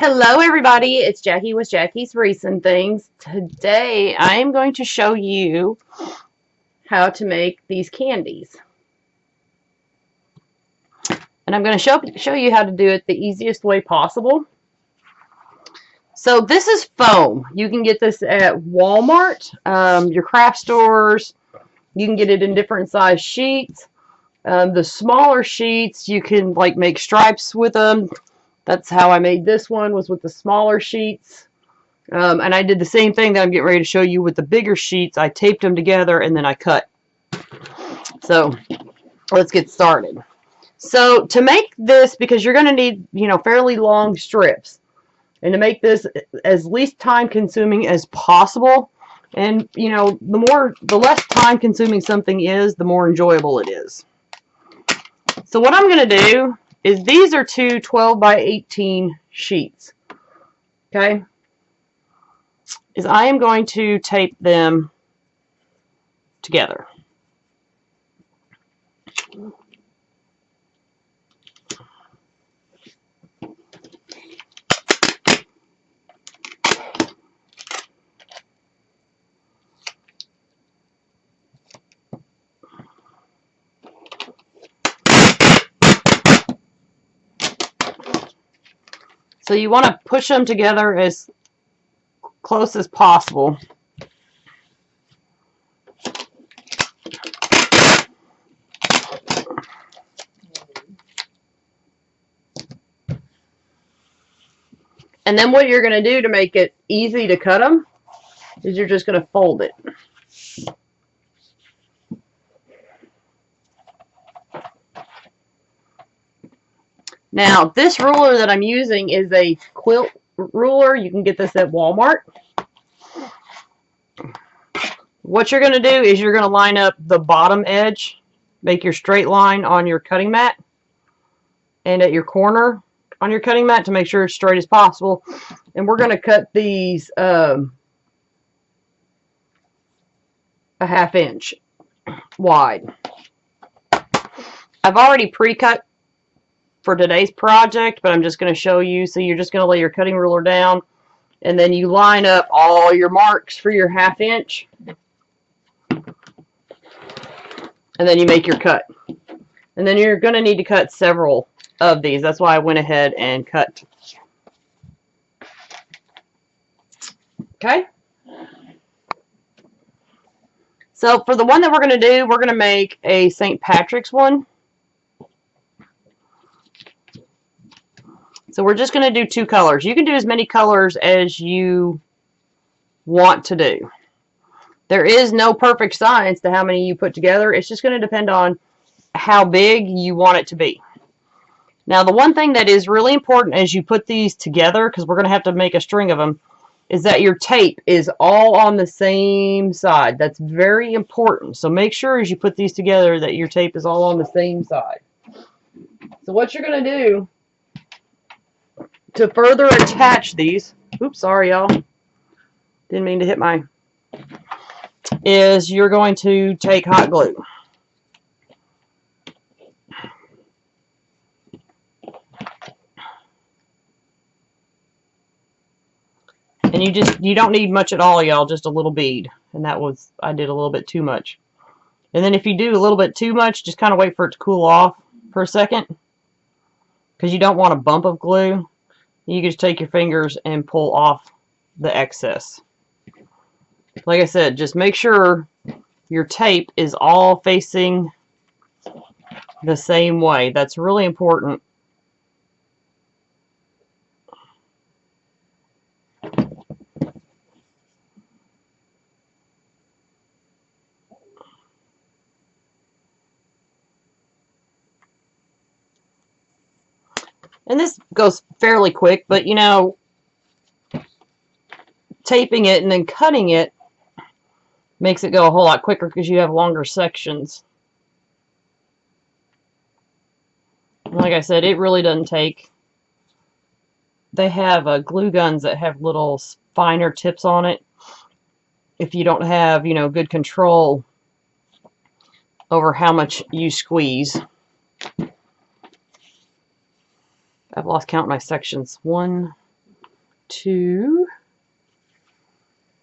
Hello everybody, it's Jackie with Jackie's Recent Things. Today I am going to show you how to make these candies. And I'm going to show you how to do it the easiest way possible. So this is foam. You can get this at Walmart, your craft stores. You can get it in different size sheets. The smaller sheets, you can like make stripes with them. That's how I made this one, was with the smaller sheets. And I did the same thing that I'm getting ready to show you with the bigger sheets. I taped them together and then I cut. So let's get started. So to make this, because you're going to need, fairly long strips. And to make this as least time consuming as possible. And, the less time consuming something is, the more enjoyable it is. So what I'm going to do is these are two 12 by 18 sheets. Okay? Is I am going to tape them together. So you want to push them together as close as possible. And then what you're going to do to make it easy to cut them is you're just going to fold it. Now, this ruler that I'm using is a Quilt Ruler. You can get this at Walmart. What you're going to do is you're going to line up the bottom edge, make your straight line on your cutting mat, and at your corner on your cutting mat to make sure it's straight as possible. And we're going to cut these a ½ inch wide. I've already pre-cut for today's project, but I'm just going to show you. So you're just going to lay your cutting ruler down, and then you line up all your marks for your ½ inch, and then you make your cut. And then you're going to need to cut several of these. That's why I went ahead and cut. Okay? So for the one that we're going to do, we're going to make a St. Patrick's one. So we're just going to do 2 colors. You can do as many colors as you want to do. There is no perfect science to how many you put together. It's just going to depend on how big you want it to be. Now, the one thing that is really important as you put these together, because we're going to have to make a string of them, is that your tape is all on the same side. That's very important. So make sure as you put these together that your tape is all on the same side. So what you're going to do to further attach these, oops, sorry y'all, didn't mean to hit my, is you're going to take hot glue. And you don't need much at all, y'all, just a little bead. And that was, I did a little bit too much. And then if you do a little bit too much, just kind of wait for it to cool off for a second, because you don't want a bump of glue. You can just take your fingers and pull off the excess. Like I said, just make sure your tape is all facing the same way. That's really important. And this goes fairly quick, but taping it and then cutting it makes it go a whole lot quicker because you have longer sections. And like I said, it really doesn't take. They have glue guns that have little finer tips on it. If you don't have, good control over how much you squeeze. I've lost count of my sections. 1, 2,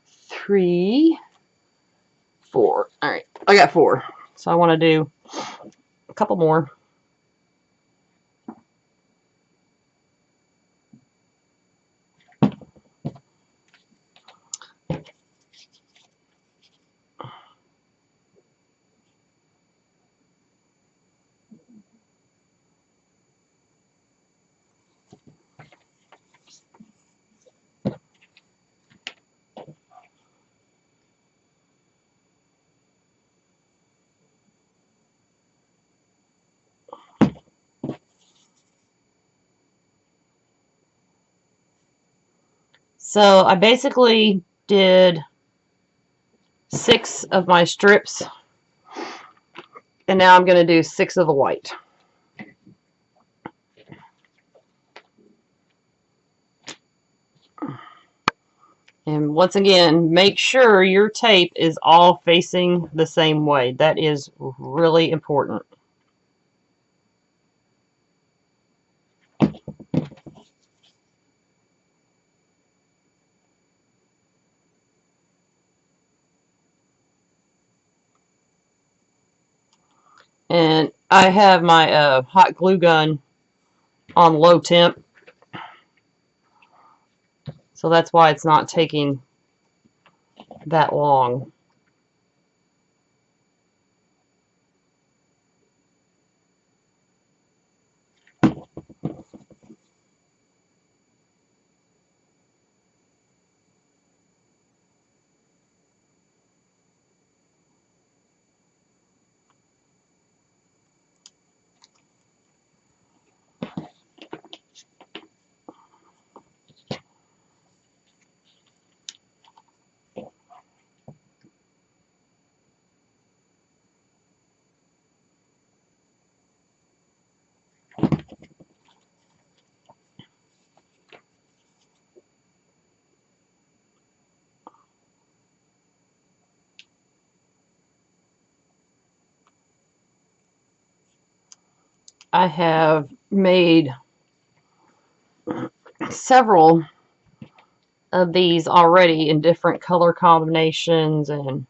3, 4. All right, I got 4. So I want to do a couple more. So I basically did 6 of my strips, and now I'm going to do 6 of the white. And once again, make sure your tape is all facing the same way. That is really important. And I have my hot glue gun on low temp, so that's why it's not taking that long. I have made several of these already in different color combinations, and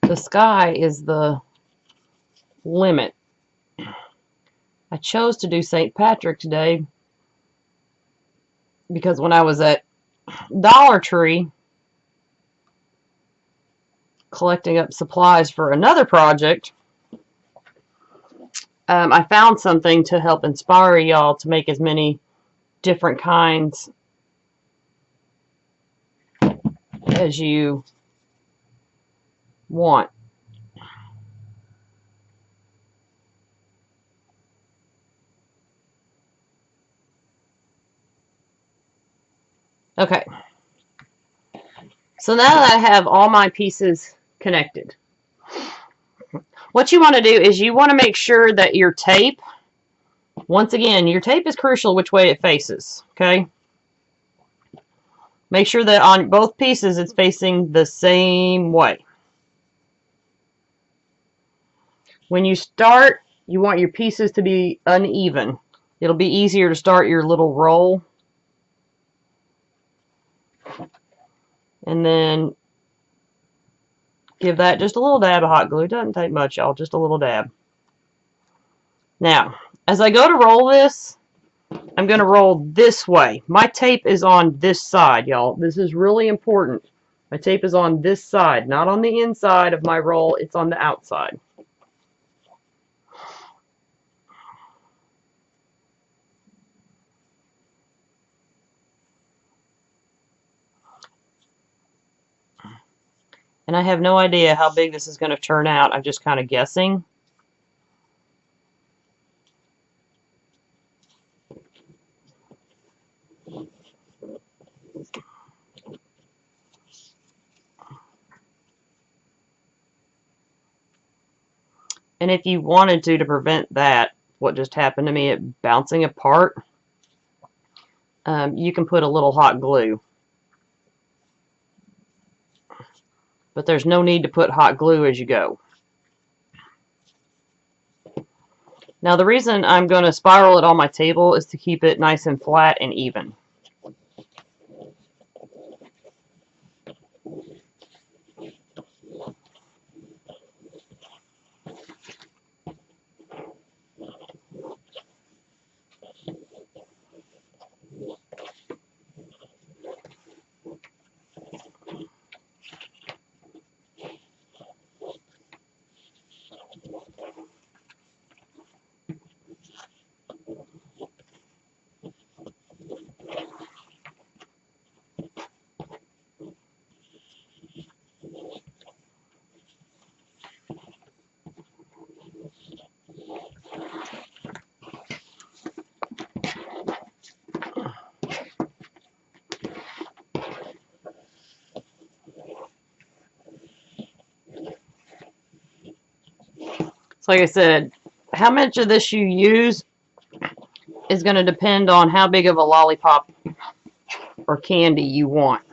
the sky is the limit. I chose to do St. Patrick's Day because when I was at Dollar Tree collecting up supplies for another project, I found something to help inspire y'all to make as many different kinds as you want. Okay, so now that I have all my pieces connected, what you want to do is you want to make sure that your tape, once again, your tape is crucial which way it faces, okay? Make sure that on both pieces it's facing the same way. When you start, you want your pieces to be uneven. It'll be easier to start your little roll. And then give that just a little dab of hot glue. Doesn't take much, y'all, just a little dab. Now, as I go to roll this, I'm going to roll this way. My tape is on this side, y'all. This is really important. My tape is on this side, not on the inside of my roll. It's on the outside. And I have no idea how big this is going to turn out. I'm just kind of guessing. And if you wanted to prevent that, what just happened to me, it bouncing apart, you can put a little hot glue. But there's no need to put hot glue as you go. Now the reason I'm going to spiral it on my table is to keep it nice and flat and even. So like I said, how much of this you use is going to depend on how big of a lollipop or candy you want.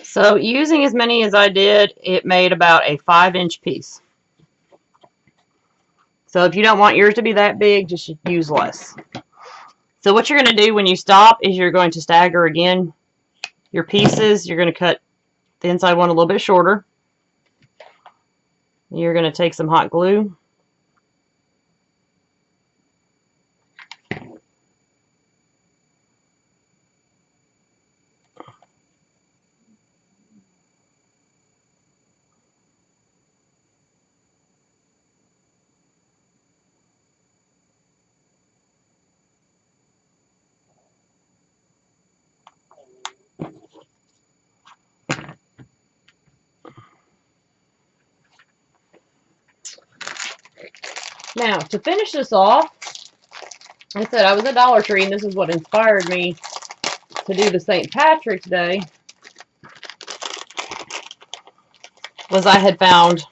So using as many as I did, it made about a 5-inch piece. So if you don't want yours to be that big, just use less. So what you're going to do when you stop is you're going to stagger again your pieces. You're going to cut the inside one a little bit shorter. You're going to take some hot glue. Now, to finish this off, like I said, I was at Dollar Tree, and this is what inspired me to do the St. Patrick's Day, was I had found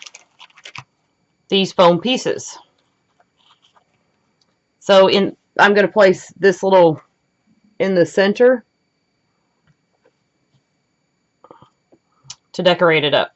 these foam pieces. So I'm going to place this little in the center to decorate it up.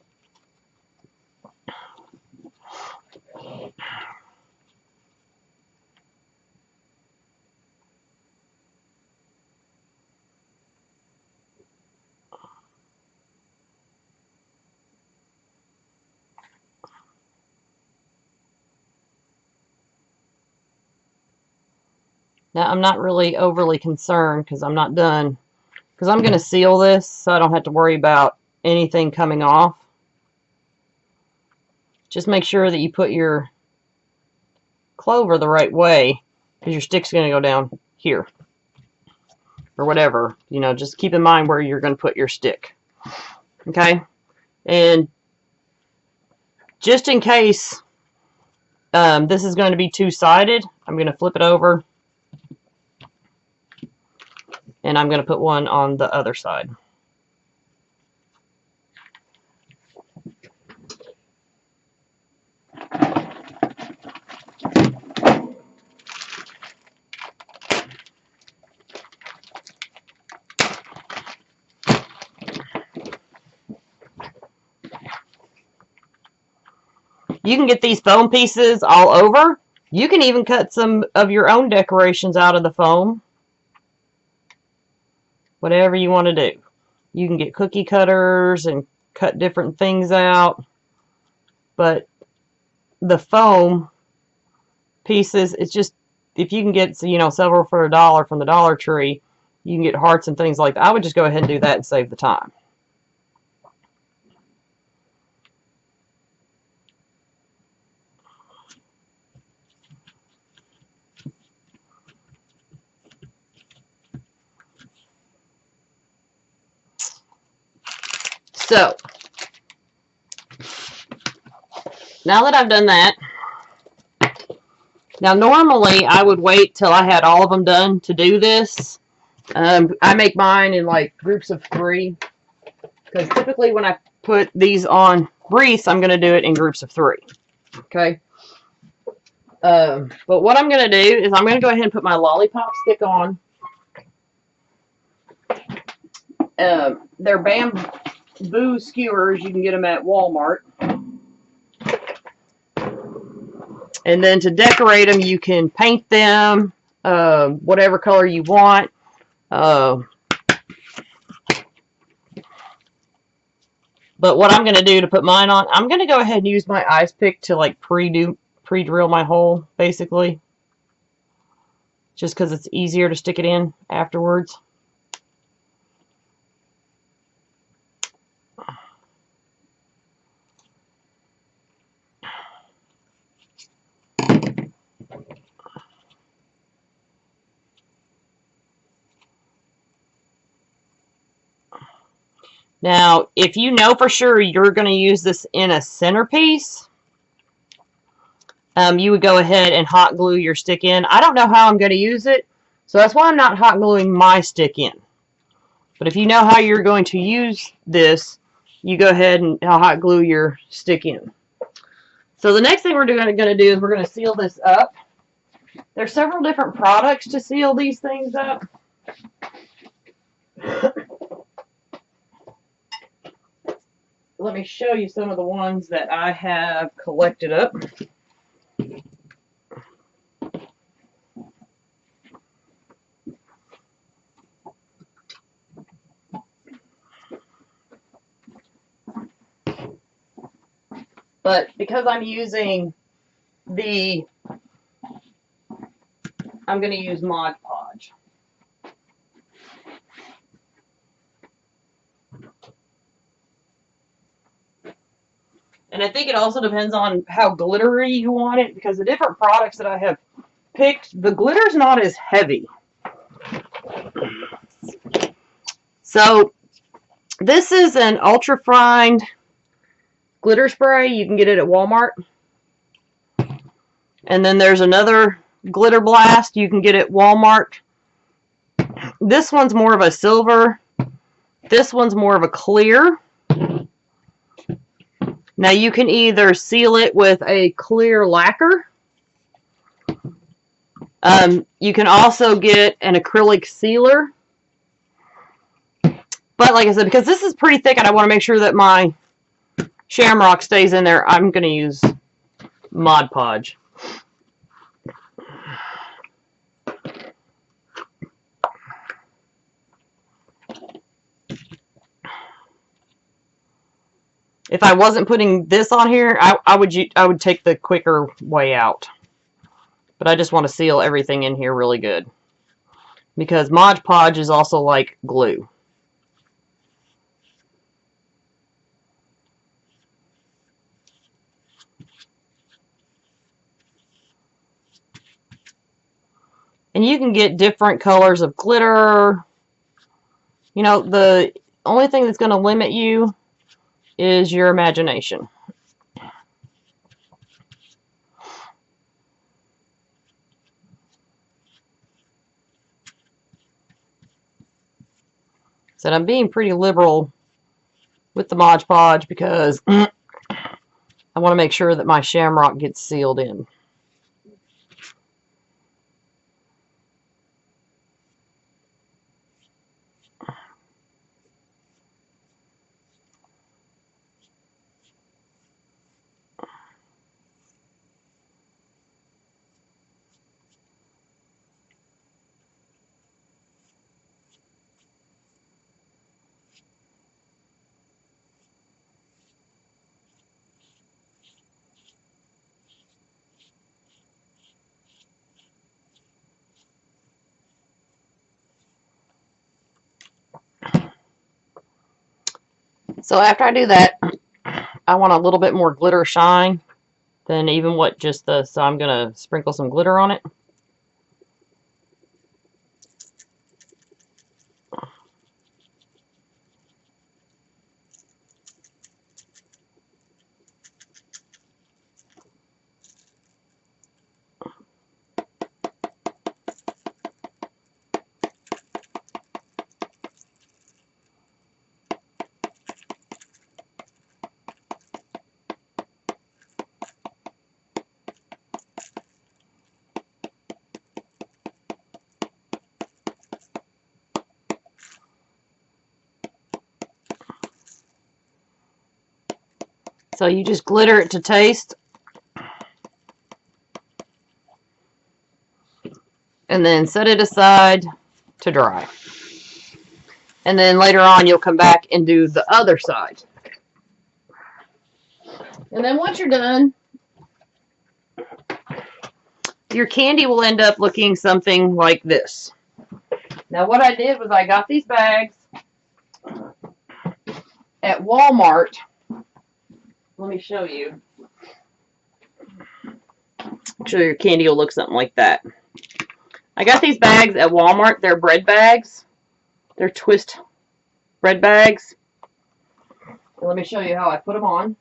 Now, I'm not really overly concerned because I'm not done. Because I'm going to seal this so I don't have to worry about anything coming off. Just make sure that you put your clover the right way, because your stick's going to go down here. Or whatever. You know, just keep in mind where you're going to put your stick. Okay? And just in case this is going to be two-sided, I'm going to flip it over. And I'm going to put one on the other side. You can get these foam pieces all over. You can even cut some of your own decorations out of the foam. Whatever you want to do. You can get cookie cutters and cut different things out. But the foam pieces, it's just, if you can get, you know, several for $1 from the Dollar Tree, you can get hearts and things like that. I would just go ahead and do that and save the time. So, now that I've done that, now normally I would wait till I had all of them done to do this. I make mine in like groups of 3, because typically when I put these on wreaths, I'm going to do it in groups of 3. Okay. But what I'm going to do is I'm going to go ahead and put my lollipop stick on. They're bamboo skewers. You can get them at Walmart. And then to decorate them, you can paint them whatever color you want. But what I'm going to do to put mine on, I'm going to go ahead and use my ice pick to like pre-drill my hole, basically. Just because it's easier to stick it in afterwards. Now, if you know for sure you're going to use this in a centerpiece, you would go ahead and hot glue your stick in. I don't know how I'm going to use it, so that's why I'm not hot gluing my stick in. But if you know how you're going to use this, you go ahead and hot glue your stick in. So the next thing we're going to do is we're going to seal this up. There's several different products to seal these things up. Let me show you some of the ones that I have collected up. But because I'm using I'm going to use Mod Podge. And I think it also depends on how glittery you want it, because the different products that I have picked, the glitter's not as heavy. So this is an ultra fine glitter spray. You can get it at Walmart. And then there's another glitter blast. You can get it at Walmart. This one's more of a silver. This one's more of a clear. Now you can either seal it with a clear lacquer. You can also get an acrylic sealer. But like I said, because this is pretty thick and I want to make sure that my shamrock stays in there, I'm going to use Mod Podge. If I wasn't putting this on here, I would take the quicker way out. But I just want to seal everything in here really good. Because Mod Podge is also like glue. And you can get different colors of glitter. You know, the only thing that's going to limit you is your imagination. So I'm being pretty liberal with the Mod Podge because I want to make sure that my shamrock gets sealed in. So after I do that, I want a little bit more glitter shine than even what just the, so I'm going to sprinkle some glitter on it. So you just glitter it to taste. And then set it aside to dry. And then later on you'll come back and do the other side. And then once you're done, your candy will end up looking something like this. Now what I did was I got these bags at Walmart. Let me show you. So your candy will look something like that. I got these bags at Walmart. They're bread bags. They're twist bread bags. And let me show you how I put them on.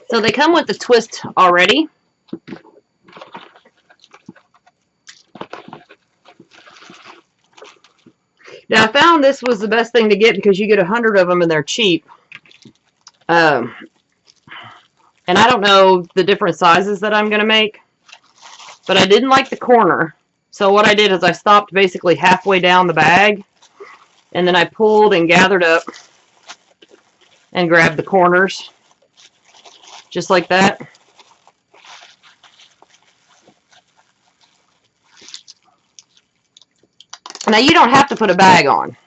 So they come with the twist already. Now I found this was the best thing to get because you get 100 of them and they're cheap. And I don't know the different sizes that I'm going to make, but I didn't like the corner. So what I did is I stopped basically halfway down the bag, and then I pulled and gathered up and grabbed the corners, just like that. Now you don't have to put a bag on.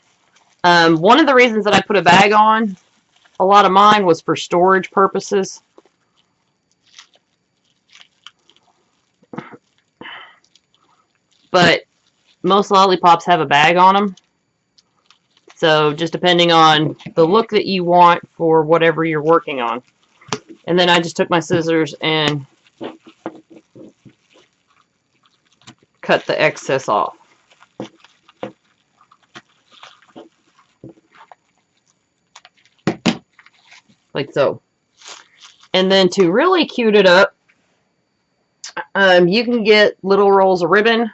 One of the reasons that I put a bag on, a lot of mine was for storage purposes. But most lollipops have a bag on them. So just depending on the look that you want for whatever you're working on. And then I just took my scissors and cut the excess off. Like so. And then to really cute it up, you can get little rolls of ribbon,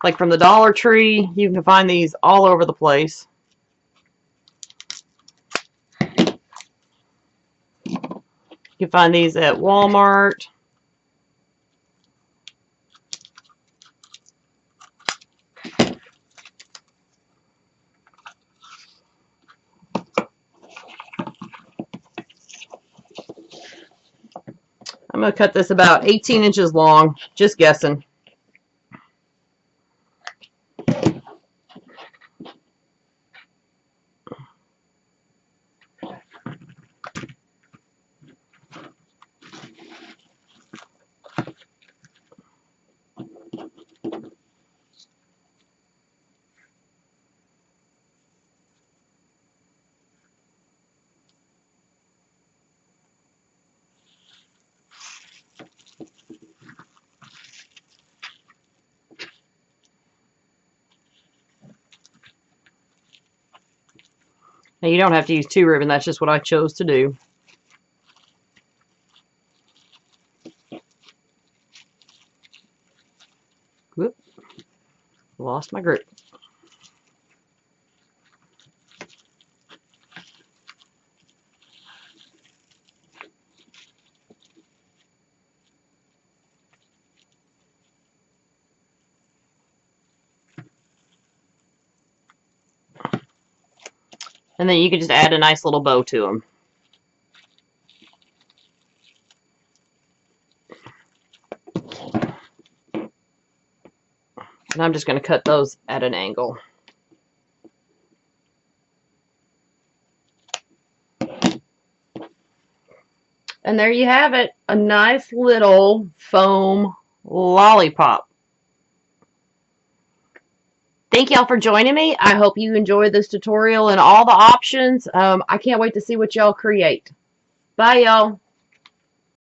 like from the Dollar Tree. You can find these all over the place. You can find these at Walmart. I'm going to cut this about 18 inches long, just guessing. Now you don't have to use two ribbon, that's just what I chose to do. Whoop. Lost my grip. And then you can just add a nice little bow to them. And I'm just going to cut those at an angle. And there you have it, a nice little foam lollipop. Thank y'all for joining me. I hope you enjoyed this tutorial and all the options. I can't wait to see what y'all create. Bye, y'all.